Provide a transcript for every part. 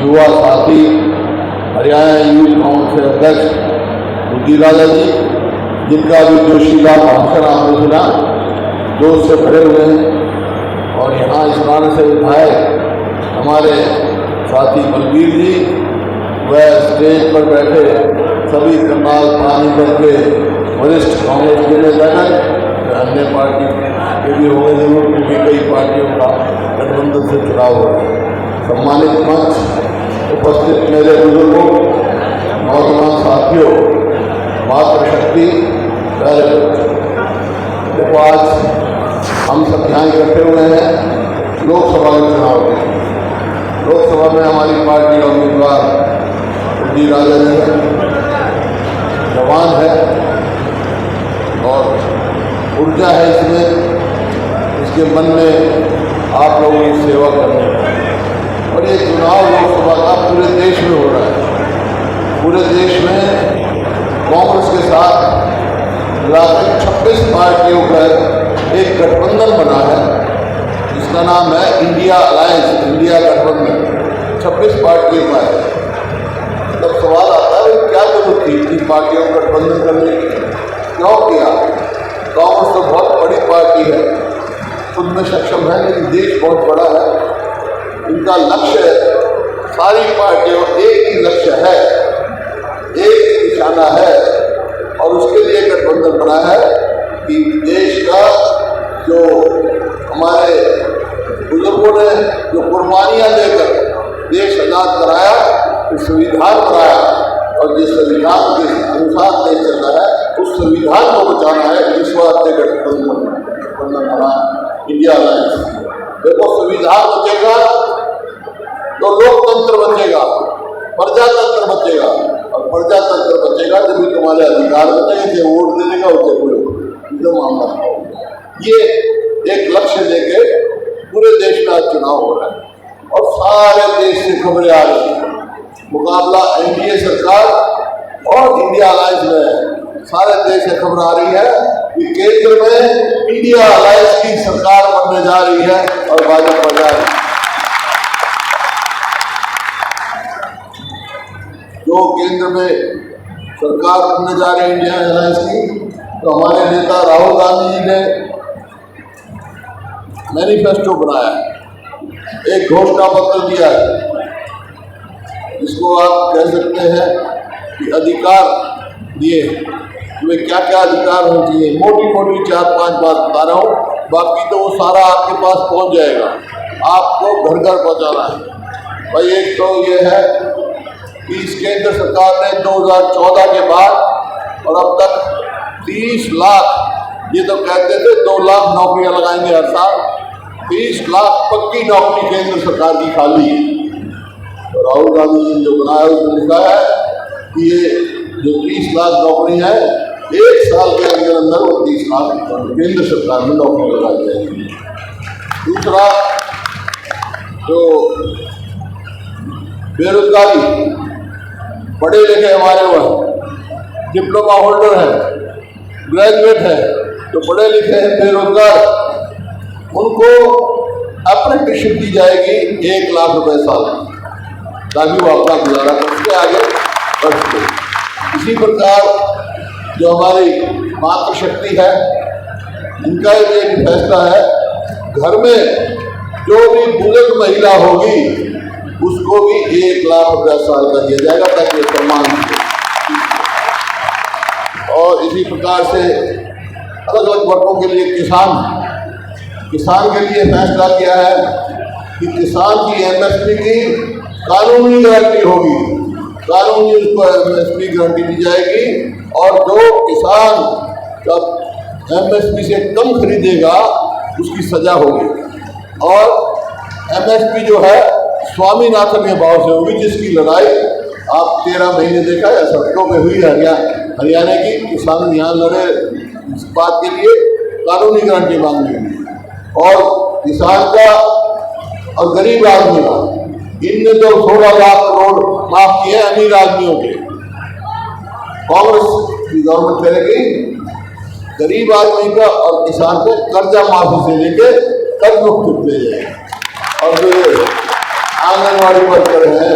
युवा साथी हरियाणा यूथ कांग्रेस के अध्यक्ष उदय राजा जी, जिनका भी जोशीला भाषण आपने सुना, जोश से भरे हुए हैं। और यहाँ इस कारण से विधायक हमारे साथी बलबीर जी, वह स्टेज पर बैठे सभी करनाल पानीपत के वरिष्ठ कांग्रेस के नेतागण, अन्य पार्टी के भी होंगे जरूर, क्योंकि कई पार्टियों का गठबंधन से चुनाव हो रहा है। सम्मानित मंच, उपस्थित मेरे बुजुर्गों, नौजवान साथियों, मातृशक्ति, देखो आज हम सब यहाँ इकट्ठे हुए हैं लोकसभा के चुनाव में। लोकसभा में हमारी पार्टी का उम्मीदवार उदय राजा जी है, जवान है और ऊर्जा है इसमें, इसके मन में आप लोगों की सेवा करने की। और ये चुनाव लोकसभा का पूरे देश में हो रहा है। पूरे देश में कांग्रेस के साथ मिलाकर 26 पार्टियों का एक गठबंधन बना है, जिसका नाम है इंडिया अलायंस, इंडिया गठबंधन। 26 पार्टियों का है। तब सवाल आता है क्या जरूरत थी इतनी पार्टियों का गठबंधन करने की, क्यों किया? कांग्रेस तो बहुत बड़ी पार्टी है, खुद में सक्षम है, लेकिन देश बहुत बड़ा है। इनका लक्ष्य, सारी पार्टियों एक ही लक्ष्य है, एक ही निशाना है, और उसके लिए गठबंधन बना है कि देश का जो हमारे बुजुर्गों ने जो कुर्बानियां देकर देश आजाद कराया, संविधान बनाया, और जिस संविधान के अनुसार देश चल रहा है, उस संविधान को बचाना है। इस वास्ते गठबंधन बना इंडिया अलायंस। देखो, संविधान बचेगा तो लोकतंत्र बचेगा, प्रजातंत्र बचेगा, और प्रजातंत्र बचेगा जब भी तुम्हारे अधिकार बचेंगे, वोट देने का होते हुए जो मामला। ये एक लक्ष्य लेके पूरे देश में आज चुनाव हो रहा है और सारे देश से खबरें आ रही हैं। मुकाबला एनडीए सरकार और इंडिया अलायंस में है। सारे देश से खबर आ रही है कि केंद्र में इंडिया अलायंस की सरकार बनने जा रही है और भाजपा जा रही है। जो केंद्र में सरकार बनने जा रही है इंडिया अलायंस की, तो हमारे नेता राहुल गांधी जी ने मैनिफेस्टो बनाया है, एक घोषणा पत्र दिया है, जिसको आप कह सकते हैं कि अधिकार दिए। तुम्हें क्या क्या अधिकार होने चाहिए, मोटी मोटी 4-5 बात बता रहा हूँ, बाकी तो वो सारा आपके पास पहुँच जाएगा। आपको घर घर पहुँचाना है। भाई, एक तो ये है कि इस केंद्र सरकार ने 2014 के बाद और अब तक 30 लाख, ये तो कहते थे 2 लाख नौकरियां लगाएंगे हर साल, 30 लाख पक्की नौकरी केंद्र सरकार की खाली है। तो राहुल गांधी जी जो बनाया उसने लिखा है कि ये जो 30 लाख नौकरी है, 1 साल के अंदर अंदर वो 30 लाख केंद्र सरकार में नौकरी लगाई जाएगी। दूसरा, जो बेरोजगारी, पढ़े लिखे हमारे वह डिप्लोमा होल्डर है, ग्रेजुएट है, जो पढ़े लिखे हैं बेरोजगार, उनको अप्रेंटिसशिप दी जाएगी 1 लाख रुपए साल, ताकि वो अपना गुजारा करके आगे बढ़ सके। इसी प्रकार जो हमारी मातृशक्ति है, इनका एक फैसला है, घर में जो भी बुजुर्ग महिला होगी उसको भी 1 लाख रुपया साल का दिया जाएगा, ताकि सम्मान मिले। और इसी प्रकार से अलग अलग वर्गों के लिए किसान के लिए फैसला किया है कि किसान की एमएसपी की कानूनी गारंटी होगी, कानूनी उसको एमएसपी गारंटी दी जाएगी, और जो किसान जब एमएसपी से कम खरीदेगा उसकी सजा होगी। और एमएसपी जो है स्वामीनाथन के भाव से होगी, जिसकी लड़ाई आप 13 महीने देखा है सड़कों में हुई है। हरियाणा की किसान यहाँ लड़े इस बात के लिए, कानूनी गारंटी मांगने की। और किसान का और गरीब आदमी का, इनने तो 16 लाख करोड़ माफ किए अमीर आदमियों के। कांग्रेस की गवर्नमेंट करेगी गरीब आदमी का और किसान को कर्जा माफी से लेके कर्ज मुक्त दे जाएगा। और जो आंगनवाड़ी वर्कर हैं,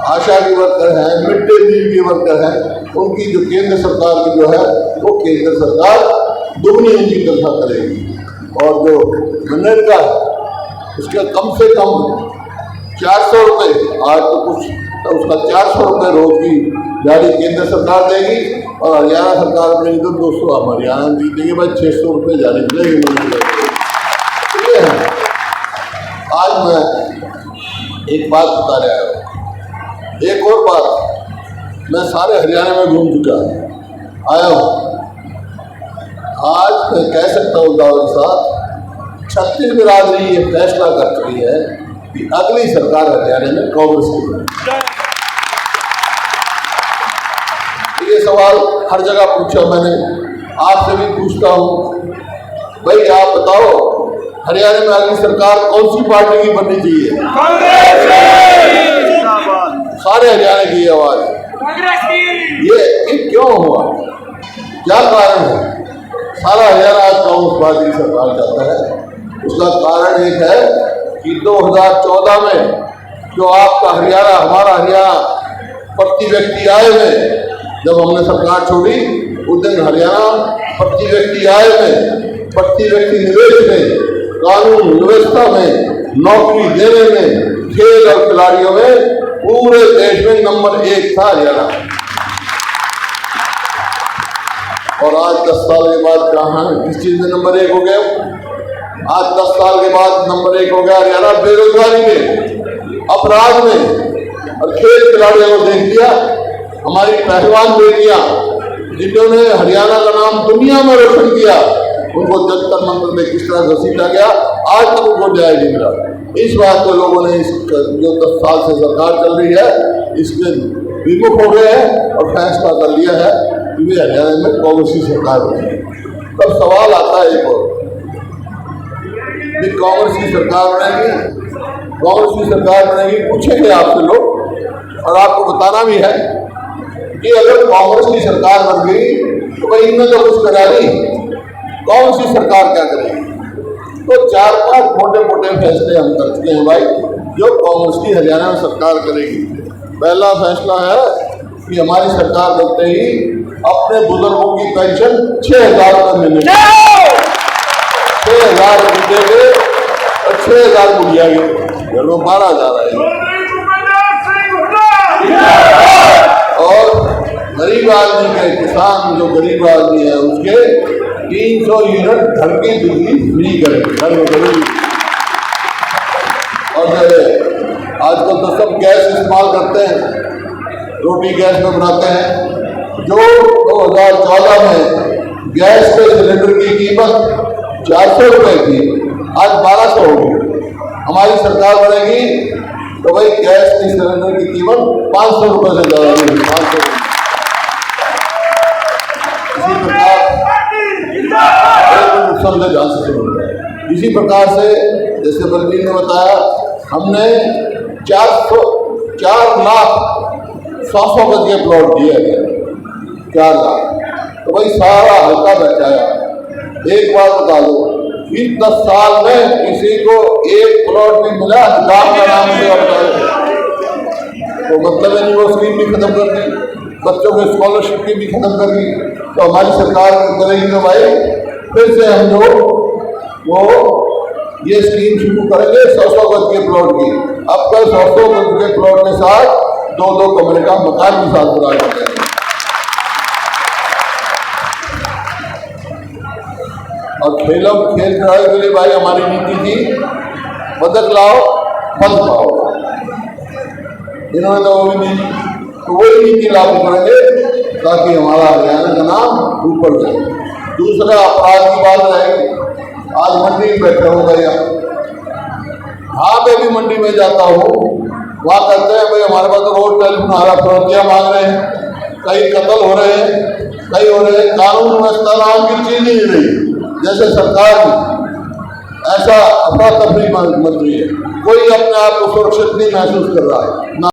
आशा की वर्कर हैं, मिड डे मील के वर्कर हैं, उनकी जो केंद्र सरकार की जो है वो केंद्र सरकार दुगनी उनकी तनख्वाह करेगी। और जो मनरेगा उसके कम से कम 400 रुपये, आज तो कुछ तो उसका 400 रुपये रोज की दिहाड़ी केंद्र सरकार देगी और हरियाणा सरकार अपने इधर 200 हम हरियाणा दी देंगे भाई 600 रुपये दिहाड़ी मिलेगी मनरेगा। ये है। आज मैं एक बात बता रहा हूँ, एक और बात, मैं सारे हरियाणा में घूम चुका आया हूँ। आज मैं कह सकता हूँ दावा के साथ, छत्तीस बिरादरी ये फैसला कर चुकी है कि अगली सरकार हरियाणा में कांग्रेस की है। ये सवाल हर जगह पूछा मैंने, आपसे भी पूछता हूँ, भाई आप बताओ हरियाणा में अगली सरकार कौन सी पार्टी की बननी चाहिए? सारे हरियाणा की आवाज ये क्यों हुआ, क्या कारण है? सारा हरियाणा आज कांग्रेस पार्टी की सरकार चाहता है। उसका कारण एक है कि 2014 में जो आपका हरियाणा, हमारा हरियाणा प्रति व्यक्ति आय में जब हमने सरकार छोड़ी, उस दिन हरियाणा प्रति व्यक्ति आय में, प्रति व्यक्ति निवेश में, कानून व्यवस्था में, नौकरी देने में, खेल और खिलाड़ियों में पूरे देश में नंबर 1 था हरियाणा। और आज 10 साल के बाद कहाँ है, किस चीज में नंबर 1 हो गया? आज 10 साल के बाद नंबर 1 हो गया हरियाणा बेरोजगारी में, अपराध में। और खेल खिलाड़ियों को देख लिया, हमारी पहलवान बेटियां जिन्होंने हरियाणा का नाम दुनिया में रोशन किया, उनको जंतर मंतर में किस तरह घसीटा गया, आज तक उनको न्याय नहीं मिला। इस बात को लोगों ने जो 10 साल से सरकार चल रही है इसके विमुख हो गए हैं और फैसला कर लिया है कि वे हरियाणा में कांग्रेस की सरकार होगी। तब सवाल आता है एक और, कांग्रेस की सरकार बनेगी, कांग्रेस की सरकार बनेगी, पूछेंगे आपसे लोग और आपको बताना भी है कि अगर कांग्रेस की सरकार बन गई तो भाई इनमें तो कुछ करा नहीं, कौन सी सरकार क्या करेगी? तो 4-5 मोटे फैसले हम कर चुके हैं भाई, जो कांग्रेस की हरियाणा में सरकार करेगी। पहला फैसला है कि हमारी सरकार बनते ही अपने बुजुर्गों की पेंशन 6,000 रुपये मिलेगी, 6,000 मिलेंगे और 6,000 बुढ़िया के घर में 12,000 आएगी। और गरीब आदमी के, किसान जो गरीब आदमी है उसके 300 यूनिट घर की बिजली फ्री करेंगे, घर में गरीब। और आजकल तो सब गैस इस्तेमाल करते हैं, रोटी गैस में बनाते हैं। जो 2014 में गैस के सिलेंडर की कीमत 400 रुपये थी, आज 1200 होगी। हमारी सरकार बनेगी तो भाई गैस की सिलेंडर की कीमत 500 रुपये से ज़्यादा नहीं, 500। इसी प्रकार से जैसे बलबीर ने बताया, हमने 4 लाख 100 गज के प्लॉट दिए गए, 4 लाख। तो भाई सारा हल्का बचाया। एक बात बता दो, इस 10 साल में किसी को एक प्लॉट भी मिला गांव का नाम से? तो मतलब है नहीं, वो स्कीम भी खत्म कर दी, बच्चों के स्कॉलरशिप की भी खत्म कर दी। तो हमारी सरकार करेगी तो भाई फिर से हम लोग वो ये स्कीम शुरू करेंगे 100 गज के प्लॉट की। अब कल 100 गज के प्लॉट के साथ 2-2 कमरे का मकान भी साथ बना करते हैं। और खेल खिलाड़ी के लिए भाई हमारी नीति थी, पदक लाओ फल पाओ। इन्होंने तो वो भी नहीं, तो वही नीति लागू करेंगे ताकि हमारा हरियाणा का नाम ऊपर जाए। दूसरा अपराध की बात रहेगी। आज मंडी में बैठे हो भैया, हाँ मैं भी मंडी में जाता हूँ, वहाँ कहते हैं भाई हमारे पास तो रोड टेलीफोन आ रहा, फरोतियाँ मांग रहे हैं, कई कत्ल हो रहे हैं, कई हो रहे हैं, कानून व्यवस्था नाम की चीज ही नहीं। जैसे सरकार ऐसा अफरा तफरी मच रही है, कोई अपने आप को सुरक्षित नहीं महसूस कर रहा है।